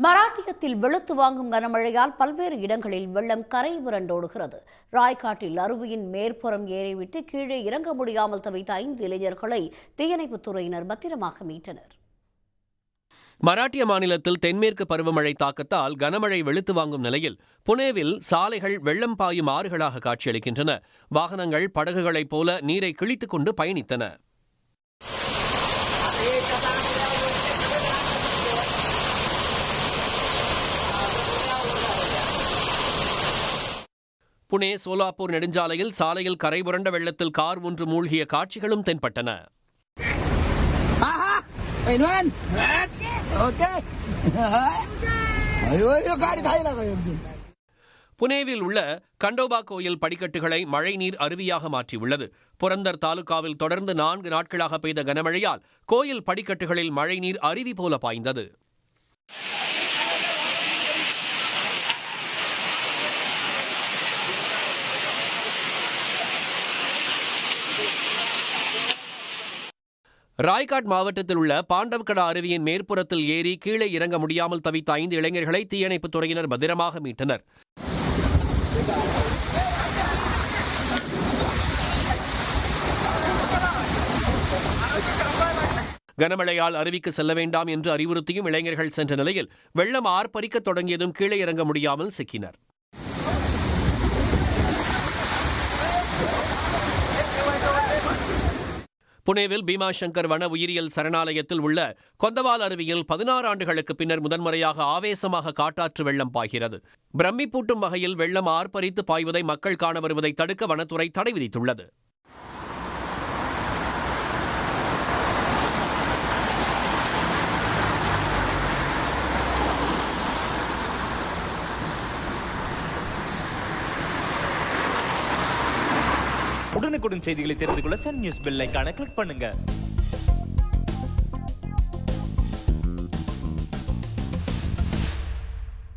மராட்டியத்தில் வெளுத்து வாங்கும் கனமழையால் பல்வேறு இடங்களில் வெள்ளம் கரை புரண்டோடுகிறது. ராய்காட்டில் அருவியின் மேற்புறம் ஏறிவிட்டு கீழே இறங்க முடியாமல் தவித்த 5 இளைஞர்களை தீயணைப்புத் துறையினர் பத்திரமாக மீட்டனர். மராட்டிய மாநிலத்தில் தென்மேற்கு பருவமழை தாக்கத்தால் கனமழை வெளுத்து வாங்கும் நிலையில் புனேவில் சாலைகள் வெள்ளம் பாயும் ஆறுகளாக காட்சியளிக்கின்றன. வாகனங்கள் படகுகளைப் போல நீரை கிழித்துக் கொண்டு பயணித்தன. புனே சோலாப்பூர் நெடுஞ்சாலையில் சாலையில் கரை புரண்ட வெள்ளத்தில் கார் ஒன்று மூழ்கிய காட்சிகளும் தென்பட்டன. புனேவில் உள்ள கண்டோபா கோயில் படிக்கட்டுகளை மழைநீர் அருவியாக மாற்றியுள்ளது. புரந்தர் தாலுகாவில் தொடர்ந்து 4 நாட்களாக பெய்த கனமழையால் கோயில் படிக்கட்டுகளில் மழைநீர் அருவி போல பாய்ந்தது. ராய்காட் மாவட்டத்தில் உள்ள பாண்டவ்கடா அருவியின் மேற்புறத்தில் ஏறி கீழே இறங்க முடியாமல் தவித்த 5 இளைஞர்களை தீயணைப்புத் துறையினர் பத்திரமாக மீட்டனர். கனமழையால் அருவிக்கு செல்ல வேண்டாம் என்று அறிவுறுத்தியும் இளைஞர்கள் சென்ற நிலையில் வெள்ளம் ஆர்ப்பரிக்க தொடங்கியதும் கீழே இறங்க முடியாமல் சிக்கினர். புனேவில் பீமாசங்கர் வன உயிரியல் சரணாலயத்தில் உள்ள கொந்தவால் அருவியில் 16 ஆண்டுகளுக்கு பின்னர் முதன்முறையாக ஆவேசமாக காட்டாற்று வெள்ளம் பாய்கிறது. பிரம்மி பூட்டும் வகையில் வெள்ளம் ஆர்ப்பரித்து பாய்வதை மக்கள் காண வருவதை தடுக்க வனத்துறை தடை விதித்துள்ளது. உடனுக்குடன் செய்திகளை தெரிந்து கொள்ள சன் நியூஸ் பெல் ஐகானை கிளிக் பண்ணுங்க.